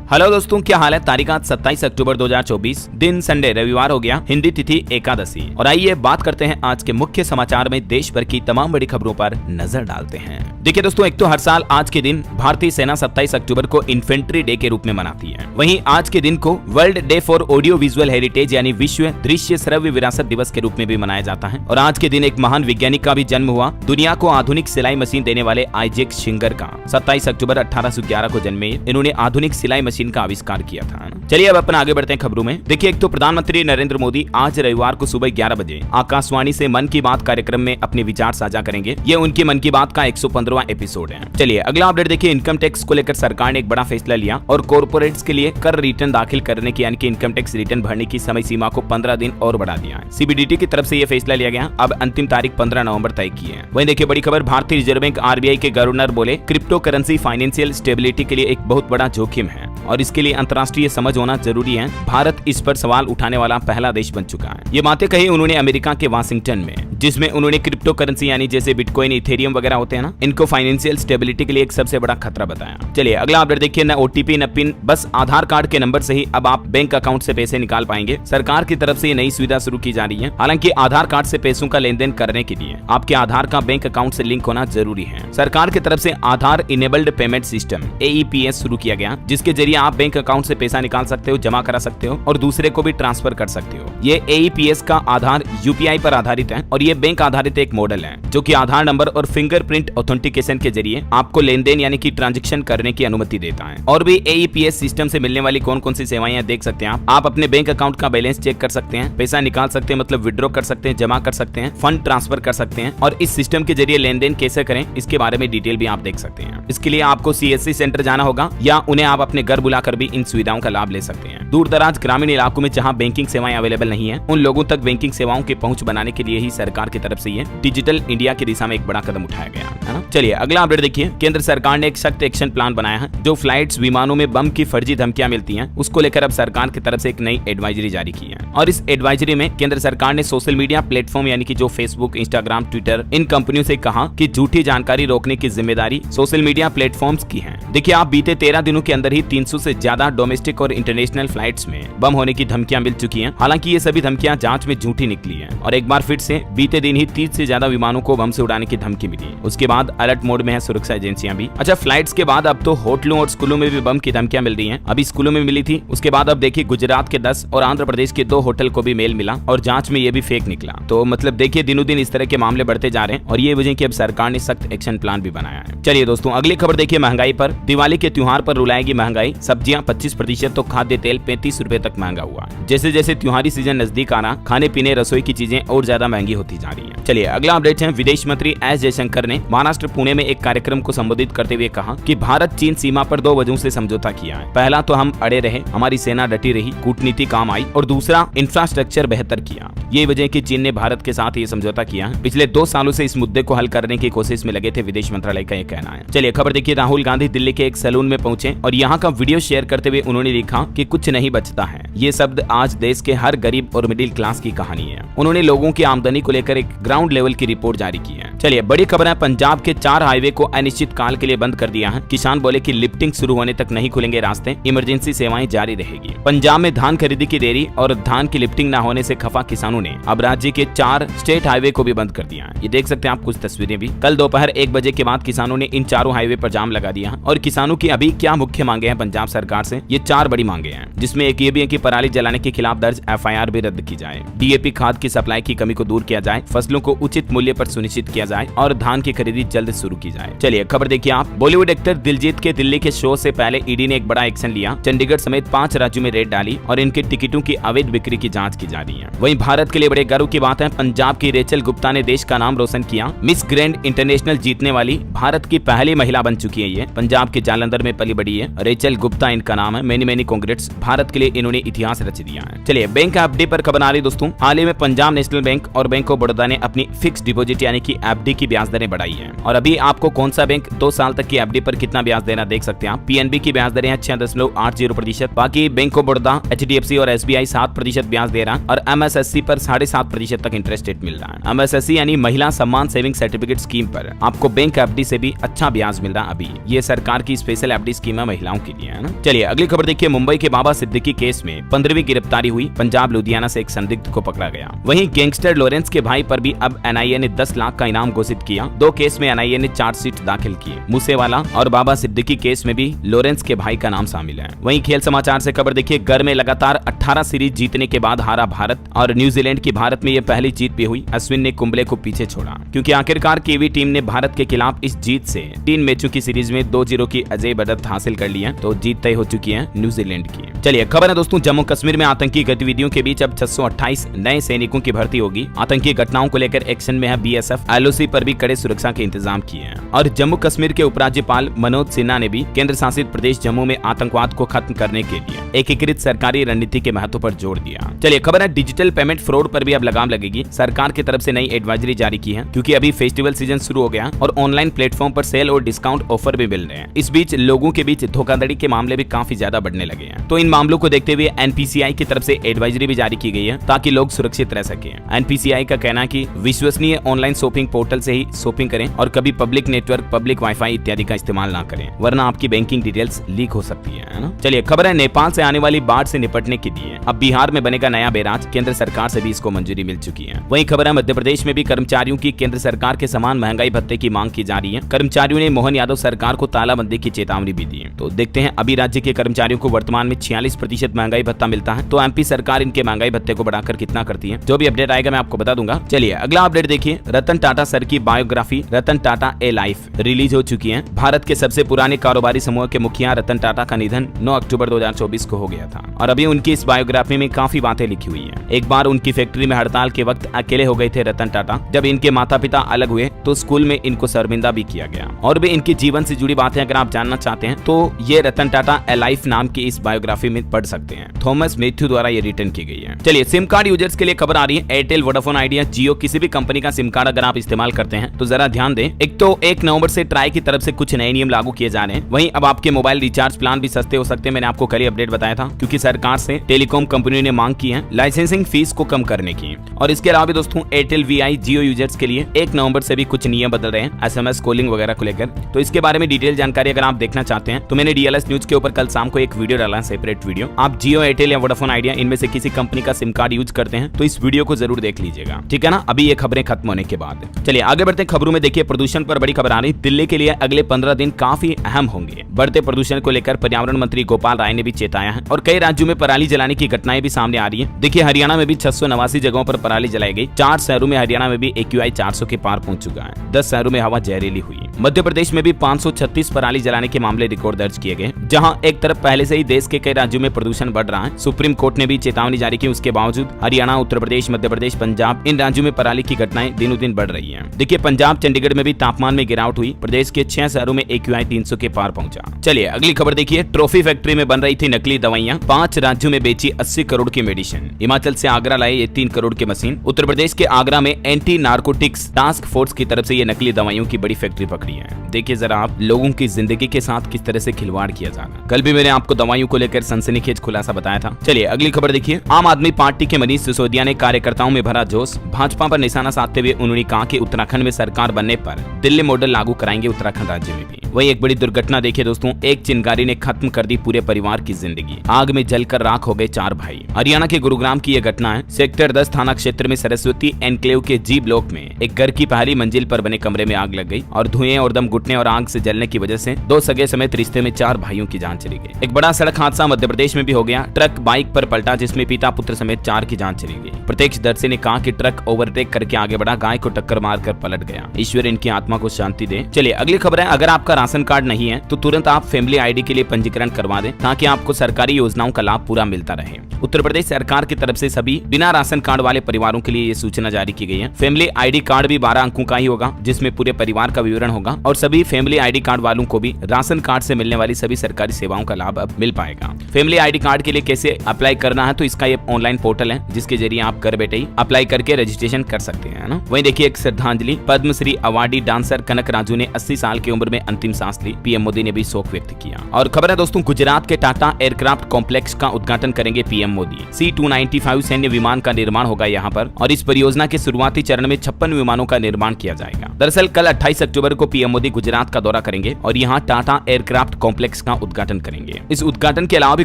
Hello दोस्तों, क्या हाल है। तारीख आज 27 अक्टूबर 2024, दिन संडे रविवार हो गया, हिंदी तिथि एकादशी। और आइए बात करते हैं आज के मुख्य समाचार में देश भर की तमाम बड़ी खबरों पर नजर डालते हैं। देखिए दोस्तों, एक तो हर साल आज के दिन भारतीय सेना 27 अक्टूबर को इन्फेंट्री डे के रूप में मनाती है। वहीं आज के दिन को world day for audio visual heritage यानी विश्व दृश्य श्रव्य विरासत दिवस के रूप में भी मनाया जाता है। और आज के दिन एक महान वैज्ञानिक का भी जन्म हुआ। दुनिया को आधुनिक सिलाई मशीन देने वाले आइजैक शिंगर का 27 अक्टूबर 1811 को जन्मे इन्होंने आधुनिक सिलाई मशीन का आविष्कार किया था। चलिए अब अपन आगे बढ़ते हैं खबरों में। देखिए, एक तो प्रधानमंत्री नरेंद्र मोदी आज रविवार को सुबह 11 बजे आकाशवाणी से मन की बात कार्यक्रम में अपने विचार साझा करेंगे। ये उनकी मन की बात का 115वां एपिसोड है। चलिए अगला अपडेट देखिए। इनकम टैक्स को लेकर सरकार ने एक बड़ा फैसला लिया और कॉर्पोरेट्स के लिए कर रिटर्न दाखिल करने की यानी कि इनकम टैक्स रिटर्न भरने की समय सीमा को 15 दिन और बढ़ा दिया है। सीबीडीटी की तरफ से यह फैसला लिया गया। अब अंतिम तारीख 15 नवंबर तय की है। वहीं देखिए बड़ी खबर, भारतीय रिजर्व बैंक आरबीआई के गवर्नर बोले क्रिप्टो करेंसी फाइनेंशियल स्टेबिलिटी के लिए एक बहुत बड़ा जोखिम है और इसके लिए अंतर्राष्ट्रीय समझ होना जरूरी है। भारत इस पर सवाल उठाने वाला पहला देश बन चुका है। ये बातें कही उन्होंने अमेरिका के वाशिंगटन में, जिसमें उन्होंने क्रिप्टो करेंसी यानी जैसे बिटकॉइन, इथेरियम वगैरह होते हैं ना, इनको फाइनेंशियल स्टेबिलिटी के लिए एक सबसे बड़ा खतरा बताया। चलिए अगला अपडेट देखिए। न ओटीपी न पिन, बस आधार कार्ड के नंबर से ही अब आप बैंक अकाउंट से पैसे निकाल पाएंगे। सरकार की तरफ से ये नई सुविधा शुरू की जा रही है। हालांकि आधार कार्ड से पैसों का लेन देन करने के लिए आपके आधार का बैंक अकाउंट से लिंक होना जरूरी है। सरकार की तरफ से आधार इनेबल्ड पेमेंट सिस्टम AEPS शुरू किया गया, जिसके जरिए आप बैंक अकाउंट से पैसा निकाल सकते हो, जमा करा सकते हो और दूसरे को भी ट्रांसफर कर सकते हो। ये AEPS का आधार UPI पर आधारित है और ये बैंक आधारित एक मॉडल है जो कि आधार नंबर और फिंगरप्रिंट ऑथेंटिकेशन के जरिए आपको लेन देन यानी कि ट्रांजैक्शन करने की अनुमति देता है। और भी AEPS सिस्टम से मिलने वाली कौन कौन सी सेवाएं देख सकते हैं आप अपने बैंक अकाउंट का बैलेंस चेक कर सकते हैं, पैसा निकाल सकते हैं मतलब विड्रॉ कर सकते हैं, जमा कर सकते हैं, फंड ट्रांसफर कर सकते हैं और इस सिस्टम के जरिए लेन देन कैसे करें इसके बारे में डिटेल भी आप देख सकते हैं। इसके लिए आपको CSC सेंटर जाना होगा या उन्हें आप अपने घर बुलाकर भी इन सुविधाओं का लाभ ले सकते हैं। दूर दराज ग्रामीण इलाकों में जहां बैंकिंग सेवाएं अवेलेबल नहीं है, उन लोगों तक बैंकिंग सेवाओं की पहुंच बनाने के लिए ही सरकार की तरफ से ये डिजिटल इंडिया की दिशा में एक बड़ा कदम उठाया गया है ना। चलिए अगला अपडेट देखिए। केंद्र सरकार ने एक सख्त एक्शन प्लान बनाया है। जो फ्लाइट्स विमानों में बम की फर्जी धमकियां मिलती हैं उसको लेकर अब सरकार की तरफ से एक नई एडवाइजरी जारी की है। और इस एडवाइजरी में केंद्र सरकार ने सोशल मीडिया प्लेटफॉर्म यानी कि जो फेसबुक, इंस्टाग्राम, ट्विटर, इन कंपनियों से कहा कि झूठी जानकारी रोकने की जिम्मेदारी सोशल मीडिया प्लेटफॉर्म्स की है। देखिए, आप बीते 13 दिनों के अंदर ही 300 से ज्यादा डोमेस्टिक और इंटरनेशनल फ्लाइट्स में बम होने की धमकियां मिल चुकी हैं। हालांकि ये सभी धमकियां जांच में झूठी निकली हैं और एक बार फिर से बीते दिन ही 30 से ज्यादा विमानों को बम से उड़ाने की धमकी मिली। उसके बाद अलर्ट मोड में है सुरक्षा एजेंसियां भी। अच्छा, फ्लाइट्स के बाद अब तो होटलों और स्कूलों में भी बम की धमकियां मिल रही हैं। अभी स्कूलों में मिली थी, उसके बाद अब देखिए गुजरात के 10 और आंध्र प्रदेश के 2 होटल को भी मेल मिला और जांच में ये भी फेक निकला। तो मतलब देखिए दिनों दिन इस तरह के मामले बढ़ते जा रहे हैं और ये वजह की अब सरकार ने सख्त एक्शन प्लान भी बनाया है। चलिए दोस्तों अगली खबर देखिए। महंगाई पर, दिवाली के त्योहार पर रुलाएगी महंगाई। सब्जियां 25% तो खाद्य तेल 35 रुपए तक महंगा हुआ। जैसे जैसे त्योहारी सीजन नजदीक आ रहा, खाने पीने रसोई की चीजें और ज्यादा महंगी होती जा रही है। चलिए अगला अपडेट है। विदेश मंत्री एस जयशंकर ने महाराष्ट्र पुणे में एक कार्यक्रम को संबोधित करते हुए कहा कि भारत चीन सीमा पर 2 वजहों से समझौता किया है। पहला तो हम अड़े रहे, हमारी सेना डटी रही, कूटनीति काम आई और दूसरा इंफ्रास्ट्रक्चर बेहतर किया। ये वजह कि चीन ने भारत के साथ ये समझौता किया। पिछले 2 सालों से इस मुद्दे को हल करने की कोशिश में लगे थे, विदेश मंत्रालय का ये कहना है। चलिए खबर देखिए। राहुल गांधी दिल्ली के एक सैलून में पहुंचे और यहाँ का वीडियो शेयर करते हुए उन्होंने लिखा कि कुछ नहीं बचता है। ये शब्द आज देश के हर गरीब और मिडिल क्लास की कहानी है। उन्होंने लोगों की आमदनी को लेकर एक ग्राउंड लेवल की रिपोर्ट जारी की है। चलिए बड़ी खबर है। पंजाब के 4 हाईवे को अनिश्चित काल के लिए बंद कर दिया है। किसान बोले कि लिफ्टिंग शुरू होने तक नहीं खुलेंगे रास्ते, इमरजेंसी सेवाएं जारी रहेगी। पंजाब में धान खरीदी की देरी और धान की लिफ्टिंग न होने से खफा किसानों ने अब राज्य के 4 स्टेट हाईवे को भी बंद कर दिया है। ये देख सकते हैं आप कुछ तस्वीरें भी। कल दोपहर 1 बजे के बाद किसानों ने इन चारों हाईवे पर जाम लगा दिया और किसानों की अभी क्या मुख्य मांगे हैं पंजाब सरकार से, ये 4 बड़ी मांगे हैं, जिसमें एक ये भी है कि पराली जलाने के खिलाफ दर्ज FIR भी रद्द की जाए, DAP खाद की सप्लाई की कमी को दूर किया जाए, फसलों को उचित मूल्य पर सुनिश्चित किया जाए और धान की खरीदी जल्द शुरू की जाए। चलिए खबर देखिए आप। बॉलीवुड एक्टर दिलजीत के दिल्ली के शो से पहले ईडी ने एक बड़ा एक्शन लिया। चंडीगढ़ समेत 5 राज्यों में रेड डाली और इनके टिकटों की अवैध बिक्री की जांच की जा रही है। वहीं भारत के लिए बड़े गर्व की बात है, पंजाब की रेचल गुप्ता ने देश का नाम रोशन किया। मिस ग्रैंड इंटरनेशनल जीतने वाली भारत की पहली महिला बन चुकी है। ये पंजाब के जालंधर में पली बड़ी है। रेचल गुप्ता इनका नाम है। मेनी कांग्रेट्स, भारत के लिए इन्होंने इतिहास रच दिया है। चलिए बैंक एफडी पर खबर आ रही दोस्तों। हाल ही में पंजाब नेशनल बैंक और बैंक ऑफ बड़ौदा ने अपनी फिक्स डिपॉजिट यानी कि एफडी की ब्याज दरें बढ़ाई है। और अभी आपको कौन सा बैंक 2 साल तक की एफडी पर कितना ब्याज देना देख सकते हैं आप। पीएनबी की ब्याज दरें 6.80%, बाकी बैंक ऑफ बड़ौदा, एचडीएफसी और एसबीआई 7% ब्याज दे रहा है और एमएसएससी पर 7.5% तक इंटरेस्ट रेट मिल रहा है। एमएसएससी यानी महिला सम्मान सेविंग सर्टिफिकेट स्कीम पर आपको बैंक एफडी से भी अच्छा ब्याज मिल रहा है। अभी ये सरकार की स्पेशल एफडी स्कीम है महिलाओं के लिए, है ना। चलिए अगली खबर देखिए। मुंबई के बाबा सिद्दीकी केस में 15वीं गिरफ्तारी हुई। पंजाब लुधियाना से एक संदिग्ध को पकड़ा गया। वहीं गैंगस्टर लॉरेंस के भाई पर भी अब एनआईए ने 10 लाख का इनाम घोषित किया। 2 केस में एनआईए ने चार्जशीट दाखिल की। मूसेवाला और बाबा सिद्दीकी केस में भी लॉरेंस के भाई का नाम शामिल है। वहीं खेल समाचार से खबर देखिए। घर में लगातार 18 सीरीज जीतने के बाद हारा भारत और न्यूजीलैंड की भारत में यह पहली जीत भी हुई। अश्विन ने कुंबले को पीछे छोड़ा क्योंकि आखिरकार कीवी टीम ने भारत के खिलाफ इस जीत से 3 मैचों की सीरीज में 2-0 की अजय बढ़त हासिल कर ली है। तो जीत तय हो चुकी है न्यूजीलैंड की। चलिए खबर है दोस्तों, जम्मू कश्मीर में आतंकी गतिविधियों के बीच अब 628 नए सैनिकों की भर्ती होगी। आतंकी घटनाओं को लेकर एक्शन में है बीएसएफ। एलओसी पर भी कड़े सुरक्षा के इंतजाम किए हैं। और जम्मू कश्मीर के उपराज्यपाल मनोज सिन्हा ने भी केंद्र शासित प्रदेश जम्मू में आतंकवाद को खत्म करने के लिए एकीकृत सरकारी रणनीति के महत्व पर जोर दिया। चलिए खबर है, डिजिटल पेमेंट फ्रॉड पर भी अब लगाम लगेगी। सरकार की तरफ से नई एडवाइजरी जारी की है क्योंकि अभी फेस्टिवल सीजन शुरू हो गया और ऑनलाइन प्लेटफॉर्म पर सेल और डिस्काउंट ऑफर भी मिल रहे हैं। इस बीच लोगों के बीच धोखाधड़ी के मामले भी काफी ज्यादा बढ़ने लगे हैं। तो इन मामलों को देखते हुए एनपीसीआई की तरफ से एडवाइजरी भी जारी की गई है ताकि लोग सुरक्षित रह सके। एनपीसीआई का कहना है कि विश्वसनीय ऑनलाइन शॉपिंग पोर्टल से ही शॉपिंग करें और कभी पब्लिक नेटवर्क, पब्लिक वाईफाई इत्यादि का इस्तेमाल ना करें, वरना आपकी बैंकिंग डिटेल्स लीक हो सकती है ना। चलिए खबर है, नेपाल से आने वाली बाढ़ से निपटने के लिए अब बिहार में बनेगा नया बैराज। केंद्र सरकार से भी इसको मंजूरी मिल चुकी है। वहीं खबर है, मध्य प्रदेश में भी कर्मचारियों की केंद्र सरकार के समान महंगाई भत्ते की मांग की जा रही है। कर्मचारियों ने मोहन यादव सरकार को तालाबंदी की चेतावनी भी दी है। तो देखते हैं, अभी राज्य के कर्मचारियों को वर्तमान में 46% महंगाई भत्ता मिलता है। तो एमपी सरकार इनके महंगाई भत्ते को बढ़ाकर कितना करती है, जो भी अपडेट आएगा मैं आपको बता दूंगा। चलिए अगला अपडेट देखिए। रतन टाटा सर की बायोग्राफी रतन टाटा ए लाइफ रिलीज हो चुकी है। भारत के सबसे पुराने कारोबारी समूह के मुखिया रतन टाटा का निधन 9 अक्टूबर 2024 को हो गया था और अभी उनकी इस बायोग्राफी में काफी बातें लिखी हुई है। एक बार उनकी फैक्ट्री में हड़ताल के वक्त अकेले हो गए थे रतन टाटा। जब इनके माता पिता अलग हुए तो स्कूल में इनको शर्मिंदा भी किया गया। और भी इनके जीवन से जुड़ी बातें अगर आप जानना चाहते हैं तो ये रतन टाटा ए लाइफ नाम की इस बायोग्राफी में पढ़ सकते हैं। थॉमस मैथ्यू द्वारा ये रिटर्न की गई है। चलिए सिम कार्ड यूजर्स के लिए खबर आ रही है। एयरटेल, वोडाफोन आइडिया, जियो, किसी भी कंपनी का सिम कार्ड अगर आप इस्तेमाल करते हैं तो जरा ध्यान दें। एक तो 1 नवंबर से ट्राई की तरफ से कुछ नए नियम लागू किए जा रहे हैं। वहीं अब आपके मोबाइल रिचार्ज प्लान भी सस्ते हो सकते हैं। मैंने आपको कल ही अपडेट बताया था क्योंकि सरकार से टेलीकॉम कंपनियों ने मांग की है लाइसेंसिंग फीस को कम करने की। और इसके अलावा दोस्तों एयरटेल, वीआई, जियो यूजर्स के लिए 1 नवंबर से भी कुछ नियम बदल रहे हैं एसएमएस कॉलिंग वगैरह को लेकर। तो इसके बारे में डिटेल जानकारी अगर आप देखना चाहते हैं तो मैंने डीएलएस न्यूज के ऊपर कल शाम को एक वीडियो डाला है, सेपरेट वीडियो। आप जियो, एयरटेल या वोडाफोन आइडिया इनमें से किसी कंपनी का सिम कार्ड यूज करते हैं तो इस वीडियो को जरूर देख लीजिएगा, ठीक है ना। अभी ये खबरें खत्म होने के बाद चलिए आगे बढ़ते हैं। खबरों में देखिए, प्रदूषण पर बड़ी खबर आ रही। दिल्ली के लिए अगले 15 दिन काफी अहम होंगे। बढ़ते प्रदूषण को लेकर पर्यावरण मंत्री गोपाल राय ने भी चेताया है और कई राज्यों में पराली जलाने की घटनाएं भी सामने आ रही है। देखिए हरियाणा में भी 689 जगहों पर पराली जलाई गई। 4 शहरों में हरियाणा में भी AQI 400 के पार पहुंच चुका है। 10 शहरों में हवा जहरीली हुई। मध्य प्रदेश में भी 536 पराली जलाने के मामले रिकॉर्ड दर्ज किए गए। जहां एक तरफ पहले से ही देश के कई राज्यों में प्रदूषण बढ़ रहा है, सुप्रीम कोर्ट ने भी चेतावनी जारी की। उसके बावजूद हरियाणा, उत्तर प्रदेश, मध्य प्रदेश, पंजाब इन राज्यों में पराली की घटनाएं दिनों दिन बढ़ रही है। देखिए पंजाब, चंडीगढ़ में भी तापमान में गिरावट हुई। प्रदेश के 6 शहरों में AQI 300 के पार पहुंचा। चलिए अगली खबर देखिए। ट्रॉफी फैक्ट्री में बन रही थी नकली दवाइयां। 5 राज्यों में बेची 80 करोड़ की मेडिसिन। हिमाचल से आगरा लाए ये 3 करोड़ की मशीन। उत्तर प्रदेश के आगरा में एंटी नार्कोटिक्स टास्क फोर्स की तरफ से ये नकली दवाइयों की बड़ी फैक्ट्री पकड़ी है। देखिए जरा आप, लोगों की जिंदगी के साथ किस तरह से खिलवाड़ किया जा रहा है। कल भी मैंने आपको दवाइयों को लेकर सनसनीखेज खुलासा बताया था। चलिए अगली खबर देखिए। आम आदमी पार्टी के मनीष सिसोदिया ने कार्यकर्ताओं में भरा जोश। भाजपा पर निशाना साधते हुए उन्होंने कहा कि उत्तराखंड में सरकार बनने पर दिल्ली मॉडल लागू कराएंगे उत्तराखंड राज्य में भी। वही एक बड़ी दुर्घटना देखिए दोस्तों, एक चिंगारी ने खत्म कर दी पूरे परिवार की जिंदगी। आग में जलकर राख हो गए 4 भाई। हरियाणा के गुरुग्राम की यह घटना है। सेक्टर 10 थाना क्षेत्र में सरस्वती एनक्लेव के जी ब्लॉक में एक घर की पहली मंजिल पर बने कमरे में आग लग गई और धुएं और दम घुटने और आग से जलने की वजह से 2 सगे समेत रिश्ते में 4 भाइयों की जान चली गई। एक बड़ा सड़क हादसा मध्य प्रदेश में भी हो गया। ट्रक बाइक पर पलटा जिसमें पिता पुत्र समेत 4 की जान चली गई। प्रत्यक्षदर्शी ने कहा कि ट्रक ओवरटेक करके आगे बढ़ा, गाय को टक्कर मारकर पलट गया। ईश्वर इनकी आत्मा को शांति दे। चलिए अगली खबर है। अगर आपका राशन कार्ड नहीं है तो तुरंत आप फैमिली आईडी के लिए पंजीकरण करवा दें ताकि आपको सरकारी योजनाओं का लाभ पूरा मिलता रहे। उत्तर प्रदेश सरकार की तरफ से सभी बिना राशन कार्ड वाले परिवारों के लिए ये सूचना जारी की गई है। फैमिली आईडी कार्ड भी 12 अंकों का ही होगा जिसमें पूरे परिवार का विवरण होगा और सभी फैमिली आईडी कार्ड वालों को भी राशन कार्ड से मिलने वाली सभी सरकारी सेवाओं का लाभ अब मिल पाएगा। फैमिली आईडी कार्ड के लिए कैसे अप्लाई करना है तो इसका ये ऑनलाइन पोर्टल है जिसके जरिए आप घर बैठे ही अप्लाई करके रजिस्ट्रेशन कर सकते हैं ना। वहीं देखिए एक श्रद्धांजलि, पद्मश्री अवार्डी डांसर कनक राजू ने 80 साल की उम्र में अंतिम सांस ली। पीएम मोदी ने भी शोक व्यक्त किया। और खबर है दोस्तों, गुजरात के टाटा एयरक्राफ्ट कॉम्प्लेक्स का उद्घाटन करेंगे पीएम मोदी। C-295 सैन्य विमान का निर्माण होगा यहाँ पर और इस परियोजना के शुरुआती चरण में 56 विमानों का निर्माण किया जाएगा। दरअसल कल 28 अक्टूबर को पीएम मोदी गुजरात का दौरा करेंगे और यहाँ टाटा एयरक्राफ्ट कॉम्प्लेक्स का उद्घाटन करेंगे। इस उद्घाटन के अलावा भी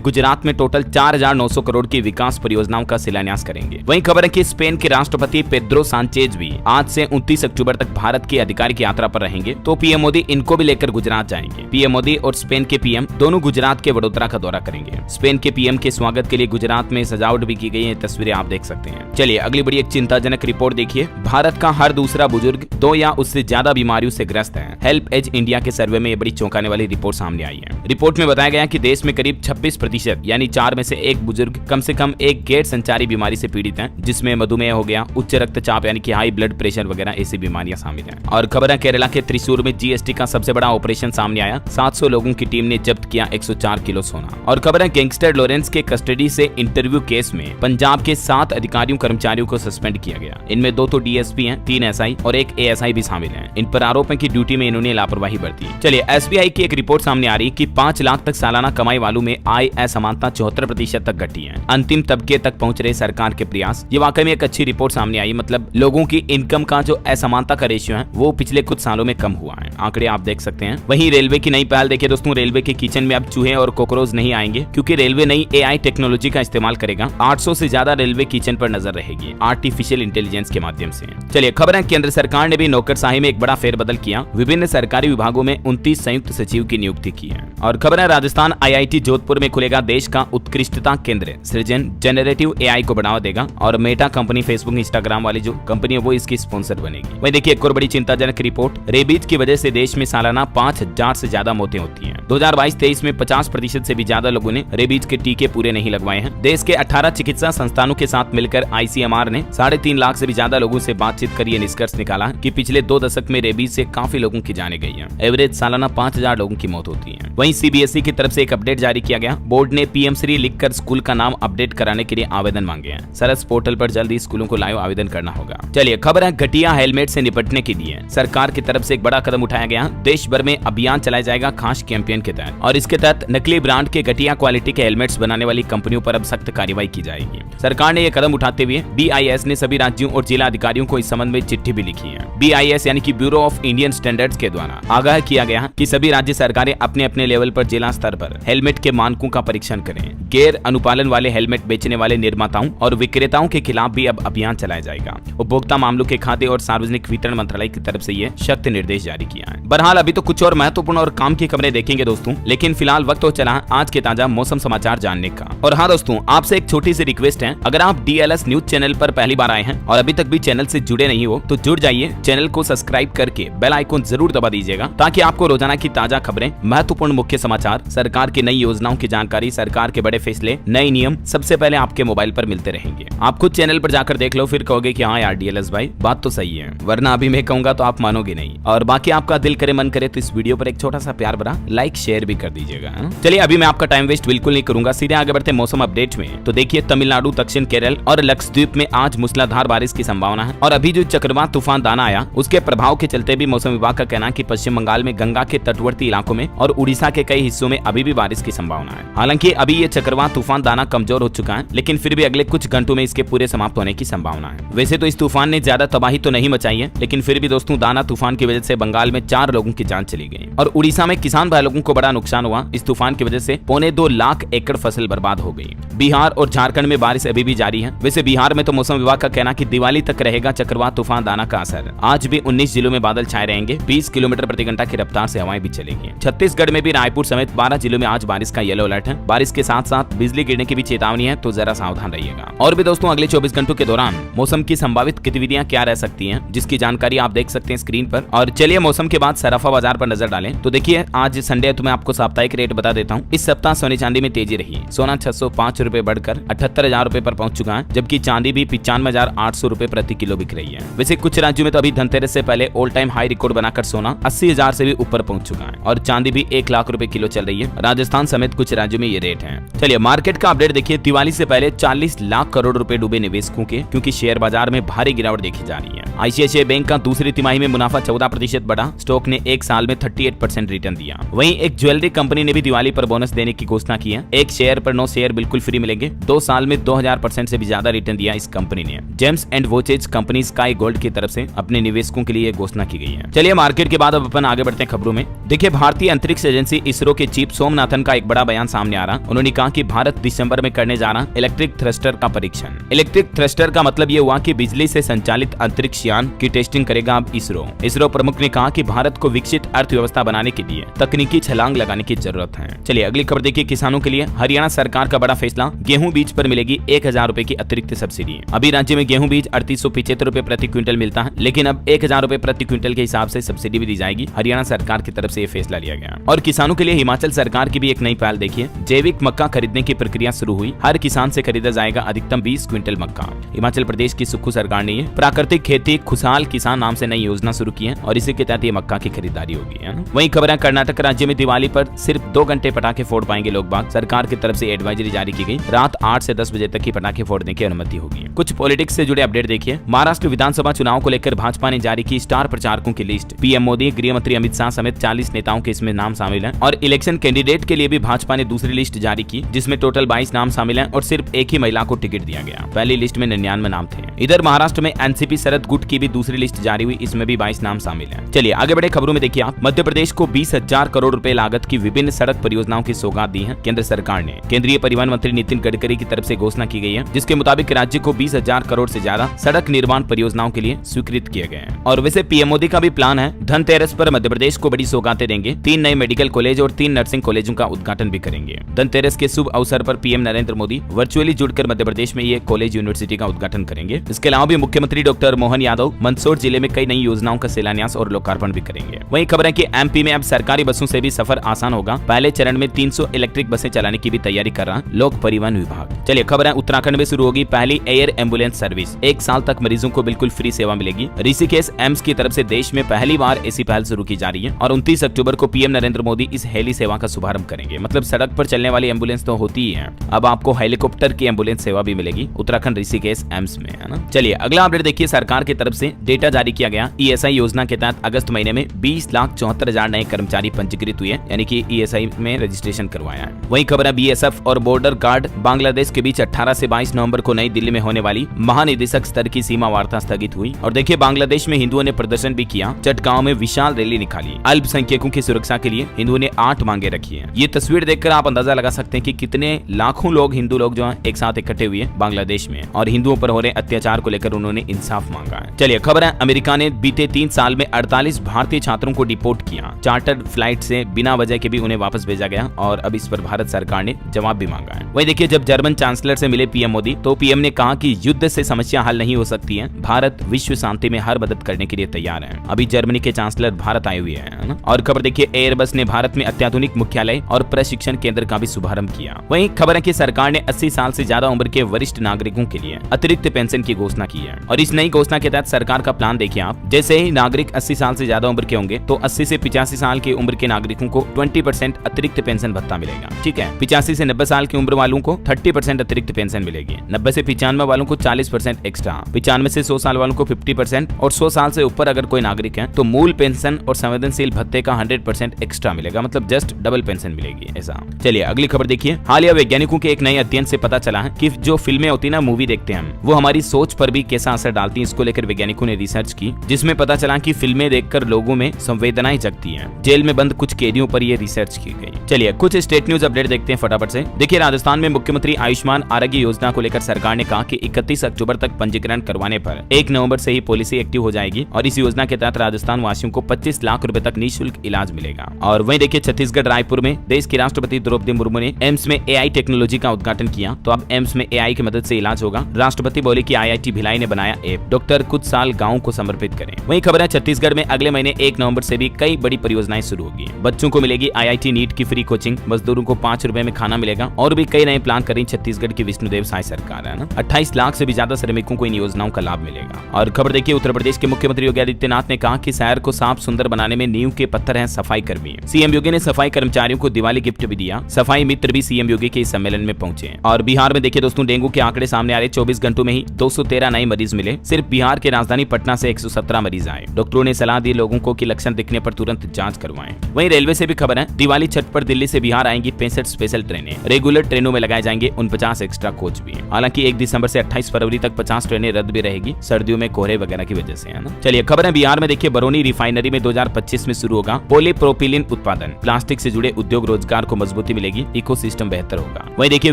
गुजरात में टोटल 4,900 करोड़ की विकास परियोजनाओं का शिलान्यास करेंगे। वहीं खबर है कि स्पेन के राष्ट्रपति पेड्रो सांचेज भी आज से 29 अक्टूबर तक भारत की आधिकारिक यात्रा पर रहेंगे तो पीएम मोदी इनको भी लेकर गुजरात जाएंगे। पीएम मोदी और स्पेन के पीएम दोनों गुजरात के वडोदरा का दौरा करेंगे। स्पेन के पीएम के स्वागत के लिए गुजरात में सजावट भी की गई है, तस्वीरें आप देख सकते हैं। चलिए अगली बड़ी एक चिंताजनक रिपोर्ट देखिए। भारत का हर दूसरा बुजुर्ग 2 या उससे ज्यादा बीमारियों से ग्रस्त है। हेल्प एज इंडिया के सर्वे में ये बड़ी चौंकाने वाली रिपोर्ट सामने आई है। रिपोर्ट में बताया गया कि देश में करीब 26% यानी 4 में से 1 बुजुर्ग कम से कम एक गैर संचारी बीमारी से पीड़ित है, जिसमें मधुमेह हो गया, उच्च रक्तचाप यानी कि हाई ब्लड प्रेशर वगैरह ऐसी बीमारियां शामिल हैं। और खबर है केरला के त्रिशूर में जीएसटी का सबसे बड़ा ऑपरेशन सामने आया। 700 लोगों की टीम ने जब्त किया 104 किलो सोना। और खबर है गैंगस्टर लॉरेंस के कस्टडी से इंटरव्यू केस में पंजाब के 7 अधिकारियों कर्मचारियों को सस्पेंड किया गया। इनमें 2 तो डीएसपी हैं, 3 एसआई और 1 एएसआई भी शामिल हैं। इन पर आरोप है कि ड्यूटी में इन्होंने लापरवाही बरती। चलिए एसबीआई की एक रिपोर्ट सामने आ रही कि 5 लाख तक सालाना कमाई वालों में आय असमानता 74% तक घटी है। अंतिम तबके तक पहुंच रहे सरकार के प्रयास, ये वाकई में एक अच्छी रिपोर्ट सामने आई। मतलब लोगों की इनकम का जो असमानता का रेशियो है वो पिछले कुछ सालों में कम हुआ है। आंकड़े आप देख सकते हैं। वहीं रेलवे की नई पहल देखिए दोस्तों, रेलवे के किचन में अब चूहे और कॉकरोच नहीं आएंगे क्योंकि रेलवे नई एआई टेक्नोलॉजी का इस्तेमाल करेगा। 800 से ज्यादा रेलवे किचन पर नजर रहेगी आर्टिफिशियल इंटेलिजेंस के माध्यम से। चलिए खबर है केंद्र सरकार ने भी नौकरशाही में एक बड़ा फेरबदल किया। विभिन्न सरकारी विभागों में 29 संयुक्त सचिव की नियुक्ति की है। और खबर है राजस्थान आईआईटी जोधपुर में खुलेगा देश का उत्कृष्टता केंद्र। सृजन जनरेटिव एआई को बढ़ावा देगा और मेटा कंपनी फेसबुक इंस्टाग्राम वाली जो कंपनी है वो इसकी स्पॉन्सर बनेगी। वहीं देखिए एक और बड़ी चिंताजनक रिपोर्ट, रेबीज की वजह से देश में सालाना 5000 से ज्यादा मौतें होती हैं। 2022-23 में 50% से भी ज्यादा लोगों ने रेबीज के टीके पूरे नहीं लगवाए हैं। देश के 18 चिकित्सा संस्थानों के साथ मिलकर आईसीएमआर ने 3.5 लाख से भी ज्यादा लोगों से बातचीत कर ये निष्कर्ष निकाला कि पिछले 2 दशक में रेबीज से काफी लोगों की जाने गई है। एवरेज सालाना 5000 लोगों की मौत होती है। वहीं सीबीएसई की तरफ से एक अपडेट जारी किया गया। बोर्ड ने पीएम श्री लिखकर स्कूल का नाम अपडेट कराने के लिए आवेदन मांगे हैं। सरस पोर्टल पर जल्दी स्कूलों को लाइव आवेदन करना होगा। चलिए खबर है घटिया हेलमेट से निपटने के लिए सरकार की तरफ से एक बड़ा कदम उठाया गया। देश भर में अभियान चलाया जाएगा खास कैंपेन के तहत और इसके तहत नकली ब्रांड के घटिया क्वालिटी के हेलमेट्स बनाने वाली कंपनियों पर अब सख्त कार्रवाई की जाएगी। सरकार ने यह कदम उठाते हुए बीआईएस ने सभी राज्यों और जिला अधिकारियों को इस संबंध में चिट्ठी भी लिखी है। बीआईएस यानी कि ब्यूरो ऑफ इंडियन स्टैंडर्ड्स के द्वारा आगाह किया गया कि सभी राज्य सरकारें अपने अपने लेवल पर जिला स्तर पर हेलमेट के मानकों का परीक्षण करें। गैर अनुपालन वाले हेलमेट बेचने वाले निर्माताओं और विक्रेताओं के खिलाफ भी अब अभियान चलाया जाएगा। उपभोक्ता मामलों के खाद्य और सार्वजनिक वितरण मंत्रालय की तरफ से यह सख्त निर्देश जारी किया है। बहरहाल अभी तो कुछ और महत्वपूर्ण और काम की खबरें देखेंगे दोस्तों, लेकिन फिलहाल वक्त हो चला आज के ताजा मौसम समाचार जानने का। और हाँ दोस्तों, आपसे एक छोटी सी रिक्वेस्ट है, अगर आप डीएलएस न्यूज चैनल पर पहली बार आए हैं और अभी तक भी चैनल से जुड़े नहीं हो तो जुड़ जाइए। चैनल को सब्सक्राइब करके बेल आइकन जरूर दबा दीजिएगा ताकि आपको रोजाना की ताजा खबरें, महत्वपूर्ण मुख्य समाचार, सरकार की नई योजनाओं की जानकारी, सरकार के बड़े फैसले, नए नियम सबसे पहले आपके मोबाइल पर मिलते रहेंगे। आप खुद चैनल पर जाकर देख लो, फिर कहोगे कि हाँ यार डीएलएस भाई बात तो सही है, वरना अभी मैं कहूंगा तो आप मानोगे नहीं। और बाकी आपका दिल करे मन करे तो इस वीडियो पर एक छोटा सा प्यार भरा लाइक शेयर भी कर दीजिएगा। चलिए अभी मैं आपका टाइम वेस्ट बिल्कुल नहीं करूंगा, सीधे आगे बढ़ते मौसम अपडेट में। तो देखिए तमिलनाडु, दक्षिण केरल और लक्षद्वीप में आज मूसलाधार बारिश की संभावना है। और अभी जो चक्रवात तूफान दाना आया उसके प्रभाव के चलते भी मौसम विभाग का कहना है कि पश्चिम बंगाल में गंगा के तटवर्ती इलाकों में और उड़ीसा के कई हिस्सों में अभी भी बारिश की संभावना है। हालांकि अभी ये चक्रवात तूफान दाना कमजोर हो चुका है, लेकिन फिर भी अगले कुछ घंटों में इसके पूरे समाप्त होने की संभावना है। वैसे तो इस तूफान ने ज्यादा तबाही तो नहीं मचाई है, लेकिन फिर भी दोस्तों दाना तूफान की वजह से बंगाल में 4 लोगों की जान चली गई और उड़ीसा में किसान भाई लोगों को बड़ा नुकसान हुआ। इस तूफान की वजह से 2.25 लाख एकड़ फसल बर्बाद हो गई। बिहार और झारखंड में बारिश अभी भी जारी है। वैसे बिहार में तो मौसम विभाग का कहना कि दिवाली तक रहेगा चक्रवात तूफान दाना का असर। आज भी 19 जिलों में बादल छाए रहेंगे। 20 किलोमीटर प्रति घंटा की रफ्तार से हवाएं भी चलेंगी। छत्तीसगढ़ में भी रायपुर समेत 12 जिलों में आज बारिश का येलो अलर्ट है। बारिश के साथ साथ साथ बिजली गिरने की भी चेतावनी है, तो जरा सावधान रहिएगा। और भी दोस्तों अगले 24 घंटों के दौरान मौसम की संभावित गतिविधियां क्या रह सकती हैं, जिसकी जानकारी आप देख सकते हैं स्क्रीन पर। और चलिए मौसम के बाद सराफा बाजार पर नजर डालें। तो देखिए आज संडे है, तो मैं आपको साप्ताहिक रेट बता देता हूँ। इस सप्ताह सोने चांदी में तेजी रही। सोना 605 रुपए बढ़कर 78,000 रुपए पर पहुंच चुका है, जबकि चांदी भी 95,800 रुपए प्रति किलो बिक रही है। वैसे कुछ राज्यों में तो अभी धनतेरस से पहले ऑल टाइम हाई रिकॉर्ड बनाकर सोना 80,000 से भी ऊपर पहुंच चुका है और चांदी भी 1 लाख रुपए किलो चल रही है। राजस्थान समेत कुछ राज्यों में ये रेट है। चलिए मार्केट का अपडेट देखिए। दिवाली से पहले 40 लाख करोड़ रुपए डूबे निवेशकों के, क्योंकि शेयर बाजार में भारी गिरावट देखी जा रही है। आईसीआईसीआई बैंक का दूसरी तिमाही में मुनाफा 14% बढ़ा। स्टॉक ने एक साल में 38% रिटर्न दिया। वहीं एक ज्वेलरी कंपनी ने भी दिवाली पर बोनस देने की घोषणा की है। एक शेयर पर 9 शेयर बिल्कुल फ्री मिलेंगे। 2 साल में 2000% से भी ज्यादा रिटर्न दिया इस कंपनी ने। James and watches company sky gold की तरफ से अपने निवेशकों के लिए घोषणा की गई है। चलिए मार्केट के बाद अब अपन आगे बढ़ते हैं खबरों में। देखिए भारतीय अंतरिक्ष एजेंसी इसरो के चीफ सोमनाथन का एक बड़ा बयान सामने आ रहा। उन्होंने कहा कि भारत दिसंबर में करने जा रहा इलेक्ट्रिक थ्रस्टर का परीक्षण। इलेक्ट्रिक थ्रस्टर का मतलब ये हुआ कि बिजली से संचालित अंतरिक्ष यान की टेस्टिंग करेगा अब इसरो। इसरो प्रमुख ने कहा कि भारत को विकसित अर्थव्यवस्था बनाने के लिए तकनीकी छलांग लगाने की जरूरत है। चलिए अगली खबर देखिए। किसानों के लिए हरियाणा सरकार का बड़ा फैसला। गेहूं बीज पर मिलेगी 1000 रुपए की अतिरिक्त सब्सिडी। अभी राज्य में गेहूं बीज 3875 रुपए प्रति क्विंटल मिलता है, लेकिन अब 1000 रुपए प्रति क्विंटल के हिसाब से सब्सिडी भी दी जाएगी। हरियाणा सरकार की तरफ से ये फैसला लिया गया। और किसानों के लिए हिमाचल सरकार की भी एक नई पहल देखिए। जैविक मक्का खरीदने की प्रक्रिया शुरू हुई। हर किसान से खरीदा जाएगा अधिकतम 20 क्विंटल मक्का। हिमाचल प्रदेश की सुक्खू सरकार ने प्राकृतिक खेती खुशहाल किसान नाम से नई योजना शुरू की है और इसी के तहत ये मक्का की खरीदारी होगी। वहीं खबर है कर्नाटक राज्य में दिवाली पर सिर्फ 2 घंटे पटाखे फोड़ पाएंगे लोग बाग। सरकार की तरफ से एडवाइजरी जारी की गई। रात 8 से 10 बजे तक ही पटाखे फोड़ने की अनुमति होगी। कुछ पॉलिटिक्स से जुड़े अपडेट देखिए। महाराष्ट्र विधानसभा चुनाव को लेकर भाजपा ने जारी की स्टार प्रचारकों की लिस्ट। पीएम मोदी, गृह मंत्री अमित शाह समेत 40 नेताओं के इसमें नाम शामिल हैं। और इलेक्शन कैंडिडेट के लिए भी भाजपा ने दूसरी लिस्ट जारी की, जिसमें टोटल 22 नाम शामिल हैं और सिर्फ एक ही महिला को टिकट दिया गया। पहली लिस्ट में 99 नाम थे। इधर महाराष्ट्र में एनसीपी शरद गुट की भी दूसरी लिस्ट जारी हुई, इसमें भी 22 नाम शामिल हैं। चलिए आगे बढ़े खबरों में देखिए आप। मध्य प्रदेश को 20,000 करोड़ रुपए लागत की विभिन्न सड़क परियोजनाओं की सौगात दी है केंद्र सरकार ने। केंद्रीय परिवहन मंत्री नितिन गडकरी की तरफ से घोषणा की गई है, जिसके मुताबिक राज्य को 20,000 करोड़ से ज्यादा सड़क निर्माण परियोजनाओं के लिए स्वीकृत किए गए हैं। और वैसे पीएम मोदी का भी प्लान है, धनतेरस पर मध्य प्रदेश को बड़ी सौगातें देंगे। 3 नए मेडिकल कॉलेज और 3 नर्सिंग कॉलेजों का उद्घाटन भी करेंगे। धनतेरस के शुभ अवसर पर पीएम नरेंद्र मोदी वर्चुअली जुड़कर मध्य प्रदेश में ये कॉलेज यूनिवर्सिटी का उद्घाटन करेंगे। इसके अलावा भी मुख्यमंत्री डॉक्टर मोहन यादव मंदसौर जिले में कई नई योजनाओं का शिलान्यास और लोकार्पण भी करेंगे। वहीं खबर है कि एमपी में अब सरकारी बसों से भी सफर आसान होगा। पहले चरण में 300 इलेक्ट्रिक बसें चलाने की भी तैयारी कर रहा लोक परिवहन विभाग। चलिए खबर है उत्तराखंड में शुरू होगी पहली एयर एम्बुलेंस सर्विस। 1 साल तक मरीजों को बिल्कुल फ्री सेवा मिलेगी। ऋषिकेश एम्स की तरफ से देश में पहली बार ऐसी पहल शुरू की जा रही है और 29 अक्टूबर को पीएम नरेंद्र मोदी इस हेली सेवा का शुभारंभ करेंगे। मतलब सड़क पर चलने वाली एम्बुलेंस तो होती ही है, अब आपको हेलीकॉप्टर की एम्बुलेंस सेवा भी मिलेगी उत्तराखंड ऋषिकेश एम्स में, है ना। चलिए अगला अपडेट देखिए। सरकार की तरफ से डेटा जारी किया गया। ईएसआई योजना के तहत अगस्त महीने में 20,74,000 नए कर्मचारी पंजीकृत हुए, यानी कि ईएसआई में रजिस्ट्रेशन करवाया है। वहीं खबर है बीएसएफ और बॉर्डर गार्ड बांग्लादेश के बीच 18 से 22 नवंबर को नई दिल्ली में होने वाली महानिदेशक स्तर की सीमा वार्ता स्थगित हुई। और देखिए बांग्लादेश में हिंदुओं ने प्रदर्शन भी किया। चटगांव में विशाल रैली निकाली। अल्पसंख्यकों की सुरक्षा के लिए हिंदुओं ने 8 मांगे रखी है। ये तस्वीर देखकर आप अंदाजा लगा सकते हैं कि कितने लाखों लोग हिंदू लोग जो है एक साथ इकट्ठे हुए बांग्लादेश में और हिंदुओं पर हो रहे अत्याचार को लेकर उन्होंने इंसाफ मांगा है। चलिए खबर है अमेरिका ने बीते 3 साल में 48 भारतीय छात्रों को डिपोर्ट किया। चार्टर्ड फ्लाइट से बिना वजह के भी उन्हें वापस भेजा गया और अब इस पर भारत सरकार ने जवाब भी मांगा है। वही देखिए जब जर्मन चांसलर से मिले पीएम मोदी तो पीएम ने कहा कि युद्ध से समस्या हल नहीं हो सकती है, भारत विश्व शांति में हर मदद करने के लिए तैयार है। अभी जर्मनी के चांसलर भारत आए हुए हैं ना। और खबर देखिए एयरबस ने भारत में अत्याधुनिक मुख्यालय और प्रशिक्षण केंद्र का भी शुभारंभ किया। वहीं खबर है कि सरकार ने 80 साल से ज्यादा उम्र के वरिष्ठ नागरिकों के लिए अतिरिक्त पेंशन की घोषणा की है। और इस नई घोषणा के तहत सरकार का प्लान देखिए आप। जैसे ही नागरिक 80 साल से ज्यादा उम्र के होंगे तो 80 से 85 साल की उम्र के नागरिकों को 20% अतिरिक्त पेंशन भत्ता मिलेगा। ठीक है, 85 से 90 साल की उम्र वालों को 30% अतिरिक्त पेंशन मिलेगी। 90 से 95 वालों को 40% एक्स्ट्रा, 95 से 100 साल वालों को 50% और 100 साल से ऊपर अगर कोई नागरिक है तो मूल पेंशन और संवेदनशील भत्ते का 100% एक्स्ट्रा मिलेगा। मतलब जस्ट डबल पेंशन मिलेगी ऐसा। चलिए अगली खबर देखिए। हालिया वैज्ञानिकों के एक नए अध्ययन से पता चला है कि जो फिल्में होती है ना, मूवी देखते हैं हम, वो हमारी सोच पर भी कैसा असर डालती है। इसको लेकर वैज्ञानिकों ने रिसर्च की, जिसमें पता चला कि फिल्में देखकर लोगों में संवेदनाएं जगती हैं। जेल में बंद कुछ कैदियों पर यह रिसर्च की गई। चलिए कुछ स्टेट न्यूज अपडेट देखते हैं फटाफट से। देखिए राजस्थान में मुख्यमंत्री आयुष्मान आरोग्य योजना को लेकर सरकार ने कहा कि 31 अक्टूबर तक पंजीकरण करवाने पर 1 नवंबर से ही पॉलिसी एक्टिव हो जाएगी और इस योजना के तहत राजस्थान वासियों को 25 लाख रुपए तक निःशुल्क इलाज मिलेगा। और वहीं देखिए छत्तीसगढ़ रायपुर में देश की राष्ट्रपति द्रौपदी मुर्मू ने एम्स में एआई टेक्नोलॉजी का उद्घाटन किया। तो अब एम्स में एआई की मदद से इलाज होगा। राष्ट्रपति बोले कि आईआईटी भिलाई ने बनाया ऐप, डॉक्टर कुछ साल गाँव को समर्पित करें। वहीं खबर है छत्तीसगढ़ में अगले महीने 1 नवंबर से भी कई बड़ी परियोजनाएं शुरू होगी। बच्चों को मिलेगी आईआईटी नीट की फ्री कोचिंग, मजदूरों को 5 रुपए में खाना मिलेगा और भी कई नए प्लान करें छत्तीसगढ़ की विष्णुदेव साय सरकार है ना। 28 लाख से भी ज्यादा श्रमिकों को इन योजनाओं का लाभ मिलेगा। और खबर देखिए उत्तर प्रदेश के मुख्यमंत्री योगी आदित्यनाथ ने कहा कि शहर को साफ सुंदर बनाने में नींव के पत्थर हैं सफाई कर्मी। सीएम योगी ने सफाई कर्मचारियों को दिवाली गिफ्ट भी दिया। सफाई मित्र भी सीएम योगी के इस सम्मेलन में पहुंचे। और बिहार में देखिए दोस्तों डेंगू के आंकड़े सामने आ रहे। 24 घंटों में ही 213 नए मरीज मिले। सिर्फ बिहार के राजधानी पटना से 117 मरीज आए। डॉक्टरों ने सलाह दी लोगों को कि लक्षण दिखने पर तुरंत जांच करवाएं। वहीं रेलवे से भी खबर है दिवाली छठ पर दिल्ली से बिहार आएंगी 65 स्पेशल ट्रेनें। रेगुलर ट्रेनों में लगाए जाएंगे 49 एक्स्ट्रा कोच भी। हालांकि 1 दिसंबर से 28 फरवरी तक 50 ट्रेनें रद्द भी रहेगी सर्दियों में कोहरे वगैरह की वजह से है ना। चलिए खबर है बिहार में देखिए बरौनी रिफाइनरी में 2025 में शुरू होगा पॉलीप्रोपिलीन उत्पादन। प्लास्टिक से जुड़े उद्योग रोजगार को मजबूती मिलेगी, इकोसिस्टम बेहतर होगा। वहीं देखिए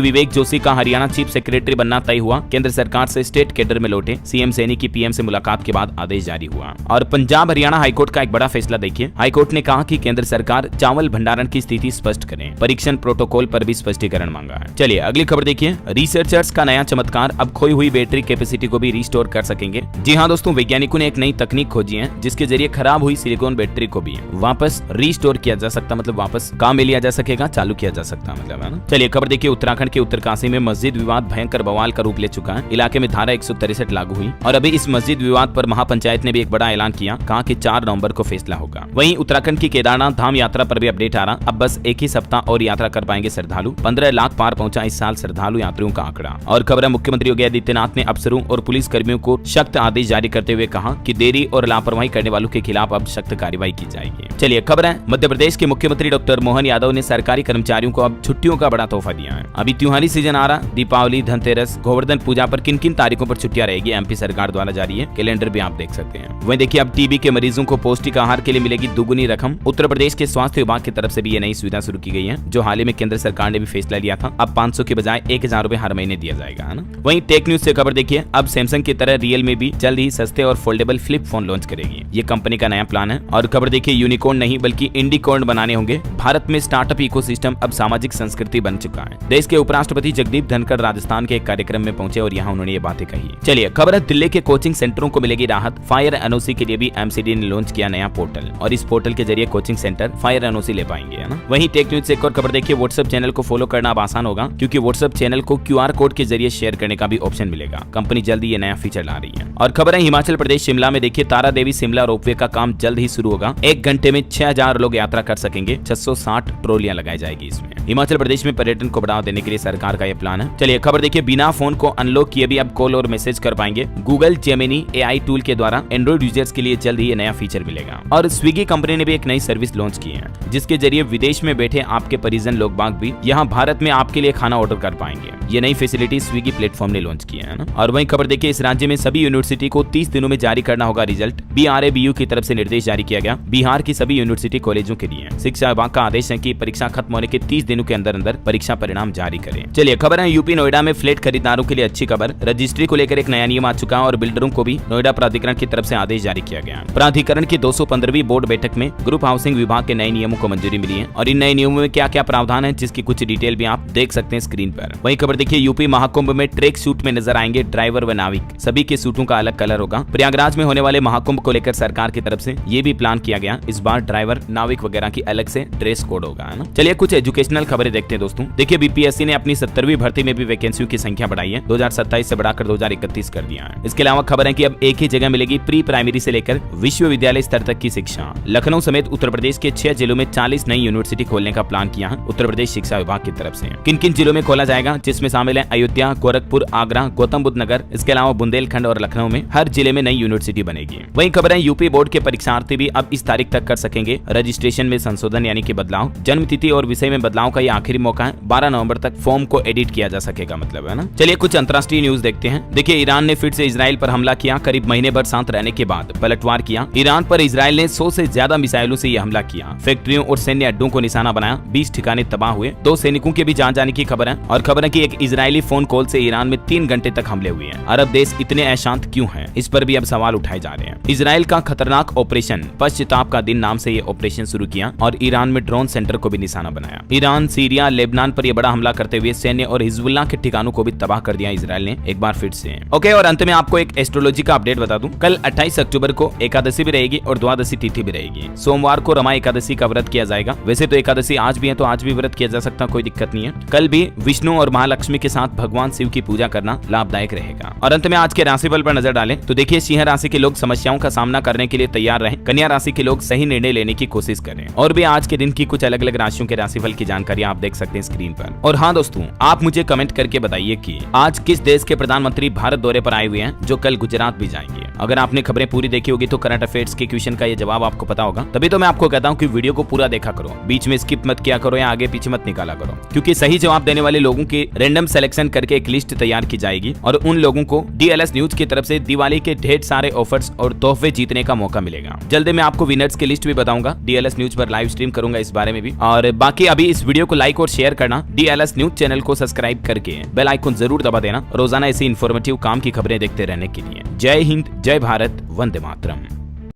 विवेक जोशी का हरियाणा चीफ सेक्रेटरी बनना तय हुआ। केंद्र सरकार से स्टेट कैडर में लौटे। सीएम सैनी की पीएम से मुलाकात के बाद आदेश जारी हुआ। और पंजाब हरियाणा हाईकोर्ट का एक बड़ा फैसला देखिए। हाईकोर्ट ने कहा कि केंद्र सरकार चावल भंडारण की स्थिति स्पष्ट करें। परीक्षण प्रोटोकॉल पर भी स्पष्टीकरण मांगा है। चलिए अगली खबर देखिए। रिसर्चर्स का नया चमत्कार, अब खोई हुई बैटरी कैपेसिटी को भी रिस्टोर कर सकेंगे। जी हाँ दोस्तों, वैज्ञानिकों ने एक नई तकनीक खोजी है जिसके जरिए खराब हुई सिलिकॉन बैटरी को भी वापस रिस्टोर किया जा सकता, मतलब वापस काम में लिया जा सकेगा, चालू किया जा सकता मतलब है ना। चलिए खबर देखिए। उत्तराखंड के उत्तरकाशी में मस्जिद विवाद भयंकर बवाल का रूप ले चुका है। इलाके में धारा 163 लागू हुई और अभी इस मस्जिद विवाद पर महापंचायत ने भी एक बड़ा ऐलान किया, कहा कि 4 नवंबर को फैसला होगा। वहीं उत्तराखंड की केदारनाथ धाम यात्रा पर भी अपडेट आ रहा। अब बस एक ही सप्ताह और यात्रा कर पाएंगे श्रद्धालु। 15 लाख पार पहुंचा इस साल श्रद्धालु यात्रियों का आंकड़ा। और खबर है मुख्यमंत्री योगी आदित्यनाथ ने अफसरों और पुलिस कर्मियों को सख्त आदेश जारी करते हुए कहा कि देरी और लापरवाही करने वालों के खिलाफ अब सख्त कार्रवाई की जाएगी। चलिए खबर है मध्य प्रदेश के मुख्यमंत्री डॉक्टर मोहन यादव ने सरकारी कर्मचारियों को अब छुट्टियों का बड़ा तोहफा दिया है। अभी त्योहारी सीजन आ रहा, दीपावली, धनतेरस, गोवर्धन पूजा पर किन किन तारीखों पर छुट्टियां रहेगी एमपी सरकार द्वारा जारी है। कैलेंडर भी आप देख सकते हैं। वहीं देखिए अब टीबी के मरीजों को पौष्टिक आहार के लिए मिलेगी दुगुनी रकम। उत्तर प्रदेश के स्वास्थ्य विभाग की तरफ से भी ये नई सुविधा शुरू की गई है, जो हाल ही में केंद्र सरकार ने भी फैसला लिया था। अब 500 के बजाय 1000 रुपए हर महीने दिया जाएगा है ना। वहीं टेक न्यूज से खबर देखिए। अब सैमसंग की तरह रियलमी भी जल्द ही सस्ते और फोल्डेबल फ्लिप फोन लॉन्च करेगी। ये कंपनी का नया प्लान है। और खबर देखिए यूनिकॉर्न नहीं बल्कि इंडिकॉर्न बनाने होंगे। भारत में स्टार्टअप इकोसिस्टम अब सामाजिक संस्कृति बन चुका है। देश के उपराष्ट्रपति जगदीप धनखड़ राजस्थान के एक कार्यक्रम में पहुंचे और यहाँ उन्होंने ये बातें कही। चलिए खबर है दिल्ली के कोचिंग सेंटरों को मिलेगी राहत। फायर एनओसी के लिए भी एमसीडी ने लॉन्च किया नया पोर्टल और इस पोर्टल के जरिए कोचिंग सेंटर फायर एनओसी ले पाएंगे है ना। वहीं टेक न्यूज से एक और खबर देखिए। व्हाट्सएप चैनल को फॉलो करना अब आसान होगा क्योंकि व्हाट्सएप चैनल को QR कोड के जरिए शेयर करने का भी ऑप्शन मिलेगा। कंपनी जल्द ही ये नया फीचर ला रही है। और खबर है हिमाचल प्रदेश शिमला में देखिए तारा देवी शिमला रोपवे का काम जल्द ही शुरू होगा। 1 घंटे में 6000 लोग यात्रा कर सकेंगे। 660 ट्रॉलियां लगाई जाएगी इसमें। हिमाचल प्रदेश में पर्यटन को बढ़ावा देने के लिए सरकार का यह प्लान है। चलिए खबर देखिए। बिना फोन को अनलॉक किए भी अब कॉल और मैसेज कर पाएंगे। गूगल जेमिनी AI टूल के द्वारा एंड्रॉइड यूजर्स के लिए जल्द ही ये नया फीचर मिलेगा। और स्विगी कंपनी ने भी एक नई सर्विस लॉन्च की है जिसके जरिए विदेश में बैठे आपके परिजन लोग बाग भी यहाँ भारत में आपके लिए खाना ऑर्डर कर पाएंगे। ये नई फैसिलिटी स्विगी प्लेटफॉर्म ने लॉन्च की है ना। और वहीं खबर देखिए। इस राज्य में सभी यूनिवर्सिटी को 30 दिनों में जारी करना होगा रिजल्ट। BRABU की तरफ से निर्देश जारी किया गया बिहार की सभी यूनिवर्सिटी कॉलेजों के लिए। शिक्षा विभाग का आदेश है कि परीक्षा खत्म होने के 30 दिनों के अंदर अंदर परीक्षा परिणाम जारी करें। चलिए खबर है यूपी नोएडा में फ्लैट खरीदारों के लिए अच्छी खबर। रजिस्ट्री को लेकर एक नया नियम आ चुका है और बिल्डरों को भी नोएडा प्राधिकरण की तरफ से आदेश जारी किया गया। प्राधिकरण की 215वीं बोर्ड बैठक में ग्रुप हाउसिंग विभाग के नए नियमों को मंजूरी मिली है और इन नए नियमों में क्या क्या प्रावधान है जिसकी कुछ डिटेल भी आप देख सकते हैं स्क्रीन पर। वही खबर देखिए। यूपी महाकुंभ में ट्रैक सूट में नजर आएंगे ड्राइवर व नाविक। सभी के सूटों का अलग कलर होगा। प्रयागराज में होने वाले महाकुंभ को लेकर सरकार की तरफ से ये भी प्लान किया गया। इस बार ड्राइवर नाविक वगैरह की अलग से ड्रेस कोड होगा है ना। चलिए कुछ एजुकेशनल खबरें देखते हैं दोस्तों। देखिए बीपीएससी ने अपनी 70वीं भर्ती में भी वैकेंसियों की संख्या बढ़ाई है। 2027 से बढ़ाकर 2031 कर दिया है। इसके अलावा खबर है कि अब एक ही जगह मिलेगी प्री प्राइमरी से लेकर विश्वविद्यालय स्तर तक की शिक्षा। लखनऊ समेत उत्तर प्रदेश के 6 जिलों में 40 नई यूनिवर्सिटी खोलने का प्लान किया है उत्तर प्रदेश शिक्षा विभाग की तरफ से। किन किन जिलों में खोला जाएगा जिसमें शामिल है अयोध्या, गोरखपुर, आगरा, गौतम बुद्ध नगर, इसके अलावा बुंदेलखंड और लखनऊ में हर जिले में नई यूनिवर्सिटी बनेगी। वहीं खबर है यूपी बोर्ड के परीक्षार्थी भी अब इस तारीख तक कर सकेंगे रजिस्ट्रेशन में संशोधन यानी कि बदलाव। जन्म तिथि और विषय में बदलाव का ये आखिरी मौका है। 12 नवंबर तक फॉर्म को एडिट किया जा सकेगा मतलब है ना। चलिए कुछ अंतर्राष्ट्रीय न्यूज देखते हैं। देखिए ईरान ने फिर से इजराइल पर हमला किया। करीब महीने भर शांत रहने के बाद पलटवार किया। ईरान पर इजराइल ने 100 से ज्यादा मिसाइलों से यह हमला किया। फैक्ट्रियों और सैन्य अड्डों को निशाना बनाया। 20 ठिकाने तबाह हुए। 2 सैनिकों के भी जान जाने की खबर है। और खबर है कि एक इजरायली फोन कॉल से ईरान में 3 घंटे तक हमले हुए हैं। अरब देश इतने अशांत क्यों हैं? इस पर भी अब सवाल उठाए जा रहे हैं। इजराइल का खतरनाक ऑपरेशन पश्चाताप का दिन नाम से ये ऑपरेशन शुरू किया और ईरान में ड्रोन सेंटर को भी निशाना बनाया। ईरान, सीरिया, लेबनान पर यह बड़ा हमला करते हुए सैन्य और हिजबुल्लाह के ठिकानों को भी तबाह कर दिया इजराइल ने एक बार फिर से। ओके, और अंत में आपको एक एस्ट्रोलॉजी का अपडेट बता दूं। कल 28 अक्टूबर को एकादशी भी रहेगी और द्वादशी तिथि भी रहेगी। सोमवार को रमा एकादशी का व्रत किया जाएगा। वैसे तो एकादशी आज भी है, तो आज भी व्रत किया जा सकता, कोई दिक्कत नहीं है। कल भी विष्णु और महालक्ष्मी के साथ भगवान शिव की पूजा करना लाभदायक रहेगा। और अंत में आज के राशिफल पर नजर डालें तो देखिए, सिंह राशि के लोग समस्याओं का सामना करने के लिए तैयार रहें। कन्या राशि के लोग सही निर्णय लेने की कोशिश करें। और भी आज के दिन की कुछ अलग अलग राशियों के राशिफल की जानकारी आप देख सकते हैं स्क्रीन पर। और हाँ दोस्तों, आप मुझे कमेंट करके बताइए कि आज किस देश के प्रधानमंत्री भारत दौरे पर आए हुए हैं, जो कल गुजरात भी जाएंगे। अगर आपने खबरें पूरी देखी होगी तो करंट अफेयर्स के क्वेश्चन का ये जवाब आपको पता होगा। तभी तो मैं आपको कहता हूँ कि वीडियो को पूरा देखा करो, बीच में स्किप मत किया करो या आगे पीछे मत निकाला करो, क्योंकि सही जवाब देने वाले लोगों की रैंडम सिलेक्शन करके एक लिस्ट तैयार की जाएगी और उन लोगों को DLS न्यूज की तरफ से दिवाली के ढेर सारे ऑफर्स और तोहफे जीतने का मौका मिलेगा। जल्दी मैं आपको विनर्स की लिस्ट भी बताऊंगा। DLS न्यूज पर लाइव स्ट्रीम करूंगा इस बारे में भी। और बाकी अभी इस वीडियो को लाइक और शेयर करना, DLS न्यूज चैनल को सब्सक्राइब करके बेल आइकन जरूर दबा देना, रोजाना ऐसी इन्फॉर्मेटिव काम की खबरें देखते रहने के लिए। जय हिंद, जय भारत, वंदे मातरम।